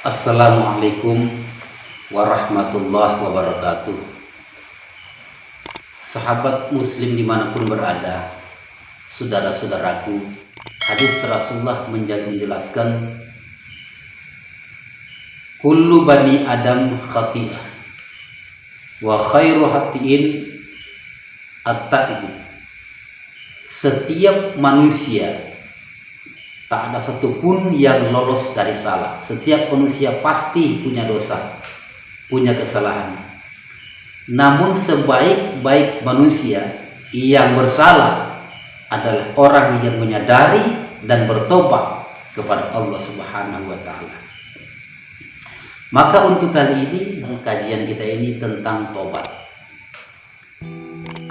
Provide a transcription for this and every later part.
Assalamualaikum warahmatullahi wabarakatuh. Sahabat muslim dimanapun berada, saudara-saudaraku, hadis Rasulullah menjelaskan, kullu bani adam khati'ah wa khairu hatiin at-ta'ibu. Setiap manusia tak ada satupun yang lolos dari salah. Setiap manusia pasti punya dosa, punya kesalahan. Namun sebaik-baik manusia yang bersalah adalah orang yang menyadari dan bertobat kepada Allah Subhanahu wa Ta'ala. Maka untuk kali ini kajian kita ini tentang tobat.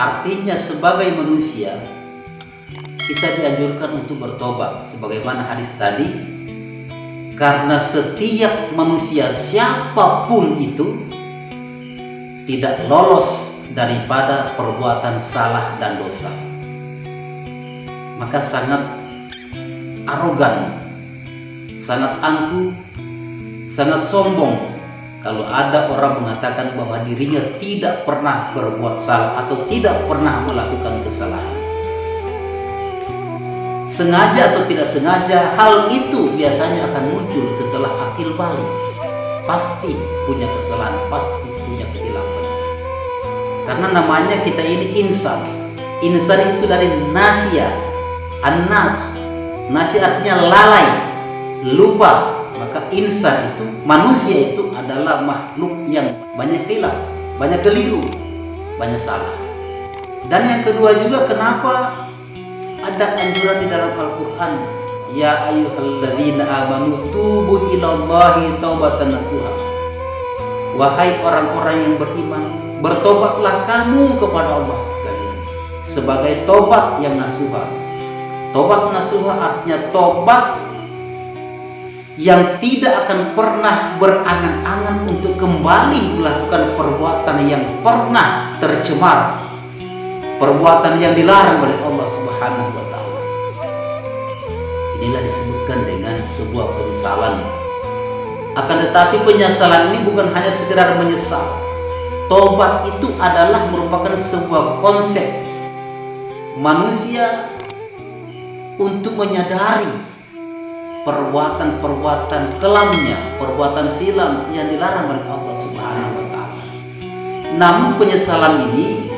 Artinya sebagai manusia kita dianjurkan untuk bertobat sebagaimana hadis tadi, karena setiap manusia siapapun itu tidak lolos daripada perbuatan salah dan dosa. Maka sangat arogan, sangat angkuh, sangat sombong kalau ada orang mengatakan bahwa dirinya tidak pernah berbuat salah atau tidak pernah melakukan kesalahan. Sengaja atau tidak sengaja, hal itu biasanya akan muncul setelah akil balik. Pasti punya kesalahan, pasti punya kesilapan. Karena namanya kita ini insan. Insan itu dari nasia, an-nas. Nasi artinya lalai, lupa. Maka insan itu, manusia itu adalah makhluk yang banyak hilaf, banyak keliru, banyak salah. Dan yang kedua juga, kenapa ada anjuran di dalam Al-Quran, ya ayyuhalladzina amanu tubu ilallahi taubatan nasuha. Wahai orang-orang yang beriman, bertobatlah kamu kepada Allah sekalian sebagai tobat yang nasuha. Tobat nasuha artinya tobat yang tidak akan pernah berangan-angan untuk kembali melakukan perbuatan yang pernah tercemar, perbuatan yang dilarang oleh Allah Subhanahu wa Ta'ala. Inilah disebutkan dengan sebuah penyesalan. Akan tetapi penyesalan ini bukan hanya sekedar menyesal. Tobat itu adalah merupakan sebuah konsep manusia untuk menyadari perbuatan-perbuatan kelamnya, perbuatan silam yang dilarang oleh Allah Subhanahu wa Ta'ala. Namun penyesalan ini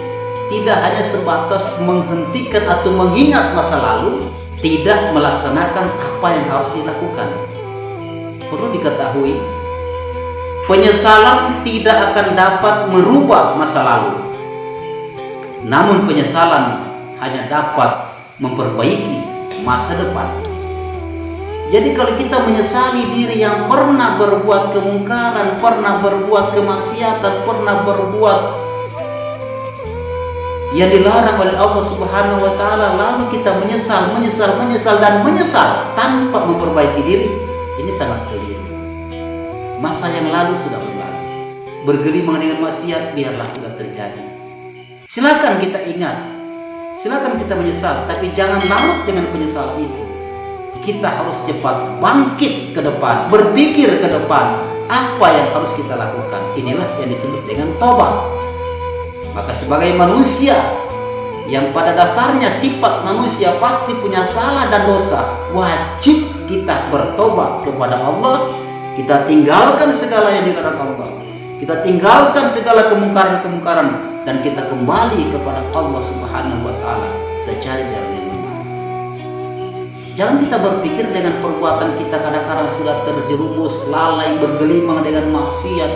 tidak hanya sebatas menghentikan atau mengingat masa lalu, tidak melaksanakan apa yang harus dilakukan. Perlu diketahui, penyesalan tidak akan dapat merubah masa lalu. Namun penyesalan hanya dapat memperbaiki masa depan. Jadi kalau kita menyesali diri yang pernah berbuat kemungkaran, pernah berbuat kemaksiatan, pernah berbuat yang dilarang oleh Allah Subhanahu wa Ta'ala, lalu kita menyesal tanpa memperbaiki diri, ini sangat keliru. Masa yang lalu sudah berlalu. Bergelimang dengan maksiat biarlah sudah terjadi. Silakan kita ingat, silakan kita menyesal, tapi jangan larut dengan penyesalan itu. Kita harus cepat bangkit ke depan, berpikir ke depan apa yang harus kita lakukan. Inilah yang disebut dengan tobat. Maka sebagai manusia yang pada dasarnya sifat manusia pasti punya salah dan dosa, wajib kita bertobat kepada Allah. Kita tinggalkan segala yang dilarang Allah, kita tinggalkan segala kemungkaran-kemungkaran, dan kita kembali kepada Allah Subhanahu wa Ta'ala. Kita cari jalan yang benar. Jangan kita berpikir dengan perbuatan kita kadang-kadang sudah terjerumus lalai, bergelimang dengan maksiat,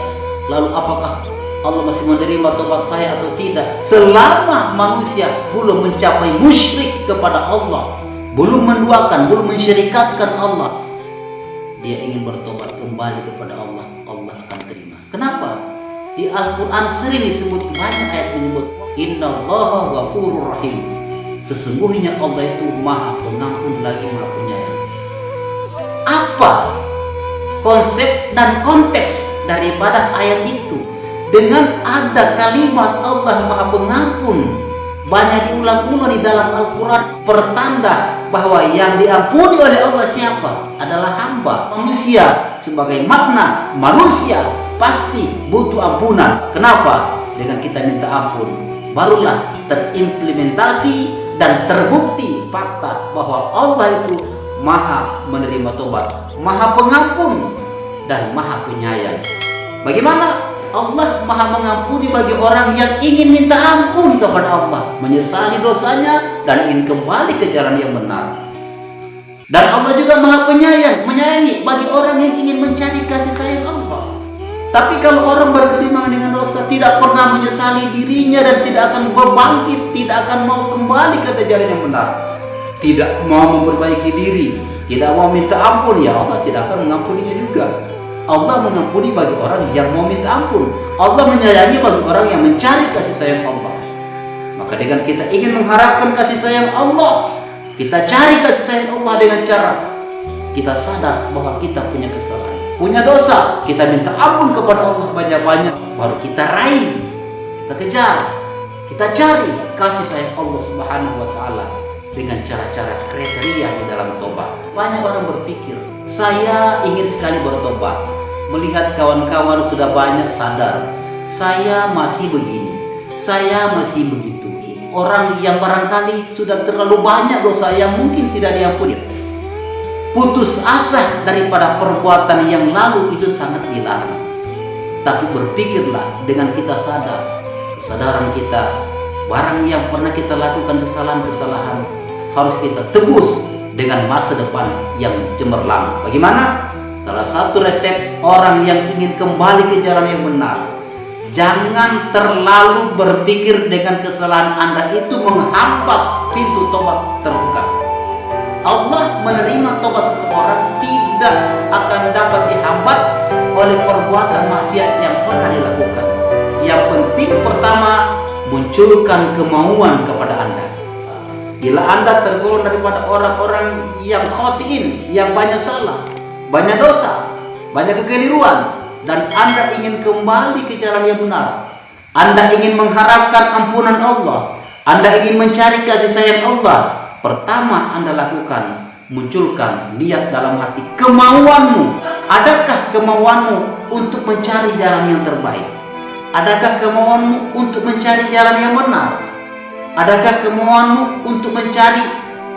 lalu apakah Allah masih menerima tobat saya atau tidak? Selama manusia belum mencapai musyrik kepada Allah, belum menduakan, belum mensyirikatkan Allah, dia ingin bertobat kembali kepada Allah, Allah akan terima. Kenapa? Di Al-Quran sering disebut, banyak ayat menyebut innallaha ghafurur rahim. Sesungguhnya Allah itu maha pengampun lagi maha penyayang. Apa konsep dan konteks daripada ayat itu? Dengan ada kalimat Allah maha pengampun, banyak diulang-ulang di dalam Al-Quran, pertanda bahwa yang diampuni oleh Allah siapa? Adalah hamba, manusia. Sebagai makna, manusia pasti butuh ampunan. Kenapa? Dengan kita minta ampun, barulah terimplementasi dan terbukti fakta bahwa Allah itu Maha menerima tobat, Maha pengampun, dan Maha penyayang. Bagaimana Allah Maha mengampuni bagi orang yang ingin minta ampun kepada Allah, menyesali dosanya dan ingin kembali ke jalan yang benar. Dan Allah juga Maha penyayang, menyayangi bagi orang yang ingin mencari kasih sayang Allah. Tapi kalau orang bergelimang dengan dosa, tidak pernah menyesali dirinya dan tidak akan berbangkit, tidak akan mau kembali ke jalan yang benar, tidak mau memperbaiki diri, tidak mau minta ampun, ya Allah tidak akan mengampuninya juga. Allah mengampuni bagi orang yang mau minta ampun. Allah menyayangi bagi orang yang mencari kasih sayang Allah. Maka dengan kita ingin mengharapkan kasih sayang Allah, kita cari kasih sayang Allah dengan cara kita sadar bahwa kita punya kesalahan, punya dosa, kita minta ampun kepada Allah banyak-banyak, baru kita raih, kita kejar, kita cari kasih sayang Allah Subhanahu wa Ta'ala dengan cara-cara kriteria di dalam tobat. Banyak orang berpikir, saya ingin sekali bertobat, melihat kawan-kawan sudah banyak sadar, saya masih begini, saya masih begitu. Orang yang barangkali sudah terlalu banyak dosa yang mungkin tidak diampuni, putus asa daripada perbuatan yang lalu itu sangat dilarang. Tapi berpikirlah dengan kita sadar, kesadaran kita, barang yang pernah kita lakukan kesalahan-kesalahan harus kita tebus dengan masa depan yang cemerlang. Bagaimana? Salah satu resep orang yang ingin kembali ke jalan yang benar, jangan terlalu berpikir dengan kesalahan Anda itu menghambat pintu tobat terbuka. Allah menerima tobat seseorang tidak akan dapat dihambat oleh perbuatan maksiat yang pernah dilakukan. Yang penting pertama, munculkan kemauan kepada Anda. Bila Anda tergolong daripada orang-orang yang khotiin, yang banyak salah, banyak dosa, banyak kekeliruan, dan Anda ingin kembali ke jalan yang benar, Anda ingin mengharapkan ampunan Allah, Anda ingin mencari kasih sayang Allah, pertama Anda lakukan, munculkan niat dalam hati, kemauanmu. Adakah kemauanmu untuk mencari jalan yang terbaik? Adakah kemauanmu untuk mencari jalan yang benar? Adakah kemauanmu untuk mencari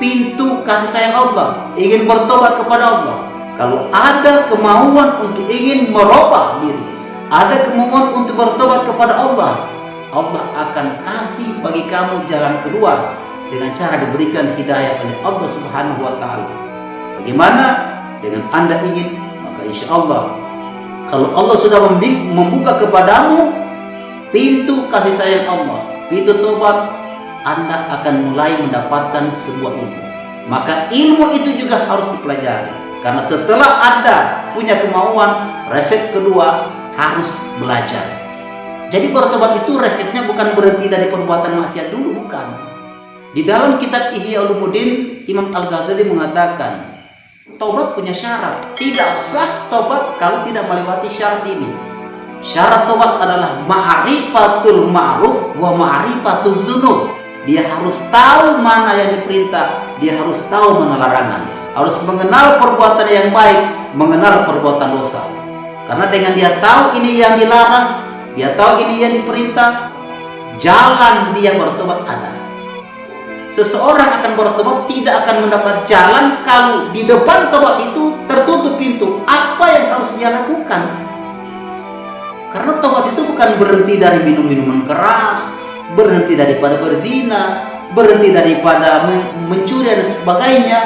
pintu kasih sayang Allah, ingin bertobat kepada Allah? Kalau ada kemauan untuk ingin merubah diri, ada kemauan untuk bertobat kepada Allah, Allah akan kasih bagi kamu jalan keluar dengan cara diberikan hidayah oleh Allah Subhanahu wa Ta'ala. Bagaimana? Dengan Anda ingin, maka insya Allah, kalau Allah sudah membuka kepadamu pintu kasih sayang Allah, pintu tobat, Anda akan mulai mendapatkan sebuah ilmu. Maka ilmu itu juga harus dipelajari. Karena setelah Anda punya kemauan, resep kedua harus belajar. Jadi bertobat itu resepnya bukan berhenti dari perbuatan maksiat dulu, bukan. Di dalam kitab Ihya Ulumuddin, Imam Al-Ghazali mengatakan, taubat punya syarat. Tidak sah taubat kalau tidak melewati syarat ini. Syarat taubat adalah ma'rifatul ma'ruf wa ma'rifatul dzunub. Dia harus tahu mana yang diperintah, dia harus tahu mana larangan, harus mengenal perbuatan yang baik, mengenal perbuatan dosa. Karena dengan dia tahu ini yang dilarang, dia tahu ini yang diperintah, jalan dia bertobat ada. Seseorang akan bertobat tidak akan mendapat jalan kalau di depan tobat itu tertutup pintu. Apa yang harus dia lakukan? Karena tobat itu bukan berhenti dari minum-minuman keras, berhenti daripada berzina, berhenti daripada mencuri dan sebagainya,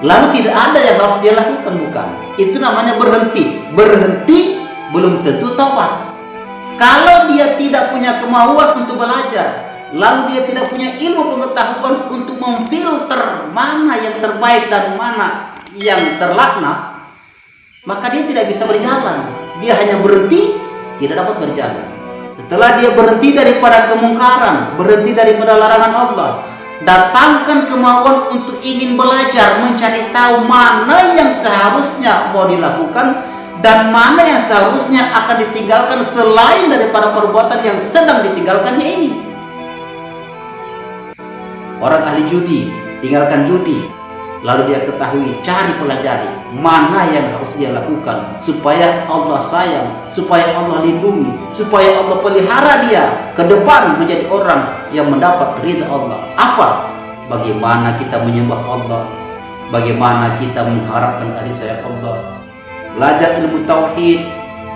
lalu tidak ada yang harus dia lakukan, bukan. Itu namanya berhenti. Berhenti belum tentu taubat. Kalau dia tidak punya kemauan untuk belajar, lalu dia tidak punya ilmu pengetahuan untuk memfilter mana yang terbaik dan mana yang terlaknat, maka dia tidak bisa berjalan. Dia hanya berhenti, tidak dapat berjalan. Setelah dia berhenti daripada kemungkaran, berhenti daripada larangan Allah, datangkan kemauan untuk ingin belajar, mencari tahu mana yang seharusnya mau dilakukan dan mana yang seharusnya akan ditinggalkan selain daripada perbuatan yang sedang ditinggalkannya ini. Orang ahli judi, tinggalkan judi. Lalu dia ketahui, cari pelajari mana yang harus dia lakukan supaya Allah sayang, supaya Allah lindungi, supaya Allah pelihara dia ke depan menjadi orang yang mendapat ridha Allah. Apa? Bagaimana kita menyembah Allah, bagaimana kita mengharapkan kasih sayang Allah. Belajar ilmu tauhid,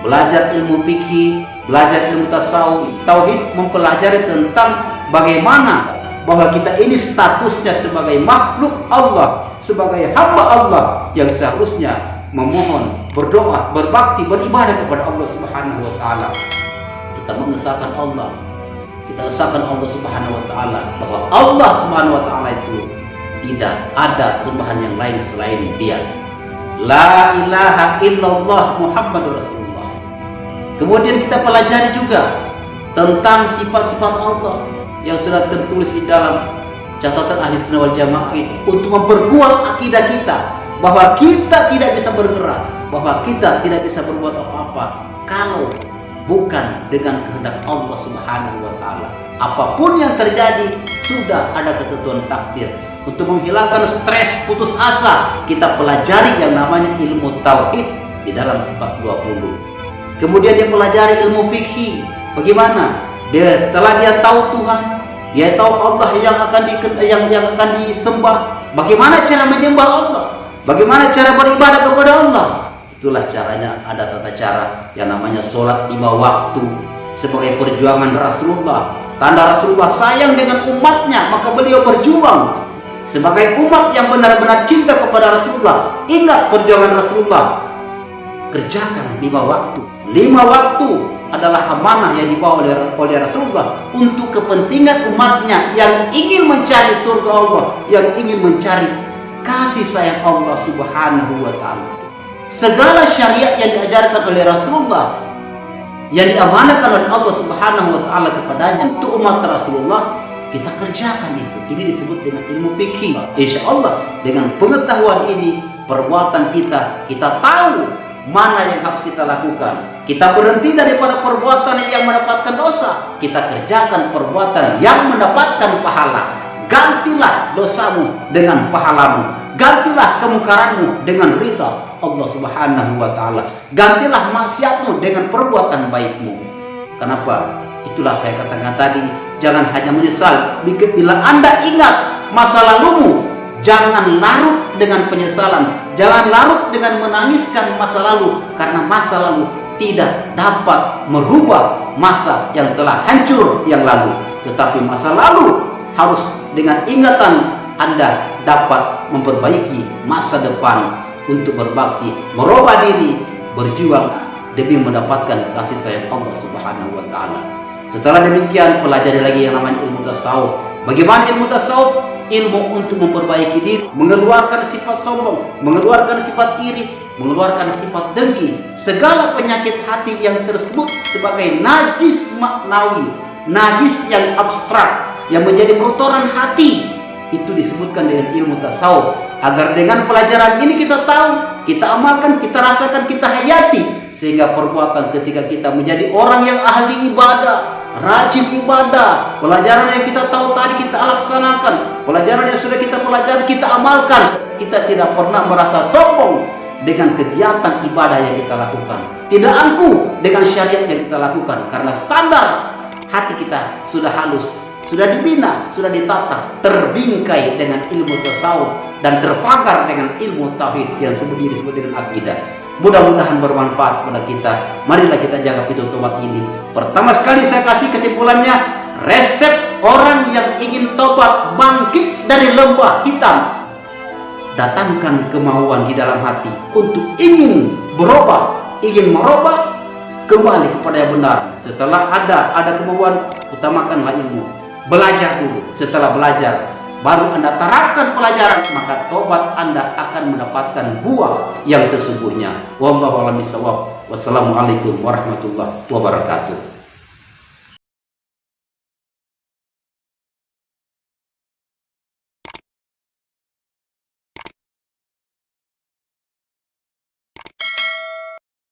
belajar ilmu fikih, belajar ilmu tasawuf. Tauhid mempelajari tentang bagaimana bahwa kita ini statusnya sebagai makhluk Allah, sebagai hamba Allah yang seharusnya memohon, berdoa, berbakti, beribadah kepada Allah Subhanahu wa taala. Kita mengesahkan Allah. Kita esahkan Allah Subhanahu wa taala bahwa Allah Subhanahu wa taala itu tidak ada sembahan yang lain selain Dia. La ilaha illallah Muhammadur Rasulullah. Kemudian kita pelajari juga tentang sifat-sifat Allah yang sudah tertulis di dalam catatan ahli sunnah wal jamaah ini, untuk memperkuat akidah kita bahwa kita tidak bisa bergerak, bahwa kita tidak bisa berbuat apa-apa kalau bukan dengan kehendak Allah Subhanahu wa taala. Apapun yang terjadi sudah ada ketentuan takdir. Untuk menghilangkan stres, putus asa, kita pelajari yang namanya ilmu tauhid di dalam sifat 20. Kemudian dia pelajari ilmu fikih. Bagaimana? Setelah dia tahu Tuhan, dia tahu Allah yang akan disembah. Bagaimana cara menyembah Allah? Bagaimana cara beribadah kepada Allah? Itulah caranya, ada tata cara yang namanya sholat 5 waktu sebagai perjuangan Rasulullah. Tanda Rasulullah sayang dengan umatnya, maka beliau berjuang sebagai umat yang benar-benar cinta kepada Rasulullah. Ingat perjuangan Rasulullah, kerjakan 5 waktu. 5 waktu adalah amanah yang dibawa oleh Rasulullah untuk kepentingan umatnya yang ingin mencari surga Allah, yang ingin mencari kasih sayang Allah Subhanahu wa taala. Segala syariat yang diajarkan oleh Rasulullah, yang diamanahkan oleh Allah Subhanahu wa taala kepadanya untuk umat Rasulullah, kita kerjakan itu. Ini disebut dengan ilmu fikih. Insya Allah dengan pengetahuan ini, perbuatan kita tahu mana yang harus kita lakukan. Kita berhenti daripada perbuatan yang mendapatkan dosa, kita kerjakan perbuatan yang mendapatkan pahala. Gantilah dosamu dengan pahalamu, gantilah kemungkaranmu dengan ridha Allah Subhanahu wa taala, gantilah maksiatmu dengan perbuatan baikmu. Kenapa? Itulah saya katakan tadi, jangan hanya menyesal. Bila Anda ingat masa lalumu, jangan larut dengan penyesalan, jangan larut dengan menangiskan masa lalu, karena masa lalu tidak dapat merubah masa yang telah hancur yang lalu. Tetapi masa lalu harus dengan ingatan Anda dapat memperbaiki masa depan untuk berbakti, merubah diri, berjuang demi mendapatkan kasih sayang Allah Subhanahu wa taala. Setelah demikian, pelajari lagi yang namanya ilmu tasawuf. Bagaimana ilmu tasawuf? Ilmu untuk memperbaiki diri, mengeluarkan sifat sombong, mengeluarkan sifat iri, mengeluarkan sifat dengki, segala penyakit hati yang tersebut sebagai najis maknawi, najis yang abstrak, yang menjadi kotoran hati. Itu disebutkan dengan ilmu tasawuf. Agar dengan pelajaran ini kita tahu, kita amalkan, kita rasakan, kita hayati, sehingga perbuatan ketika kita menjadi orang yang ahli ibadah, rajin ibadah, pelajaran yang kita tahu tadi kita laksanakan, pelajaran yang sudah kita pelajari kita amalkan, kita tidak pernah merasa sombong dengan kegiatan ibadah yang kita lakukan, tidak angkuh dengan syariat yang kita lakukan, karena standar hati kita sudah halus, sudah dibina, sudah ditata, terbingkai dengan ilmu tasawuf dan terpagar dengan ilmu tauhid yang disebut dengan akidah. Mudah-mudahan bermanfaat pada kita. Marilah kita jaga pintu tobat ini. Pertama sekali saya kasih kesimpulannya, resep orang yang ingin tobat bangkit dari lembah hitam. Datangkan kemauan di dalam hati untuk ingin berubah, ingin merubah kembali kepada yang benar. Setelah ada kemauan, utamakanlah ilmu. Belajar dulu. Setelah belajar, baru Anda terapkan pelajaran, maka tobat Anda akan mendapatkan buah yang sesungguhnya. Wallahu a'lam bishawab. Wassalamualaikum warahmatullahi wabarakatuh.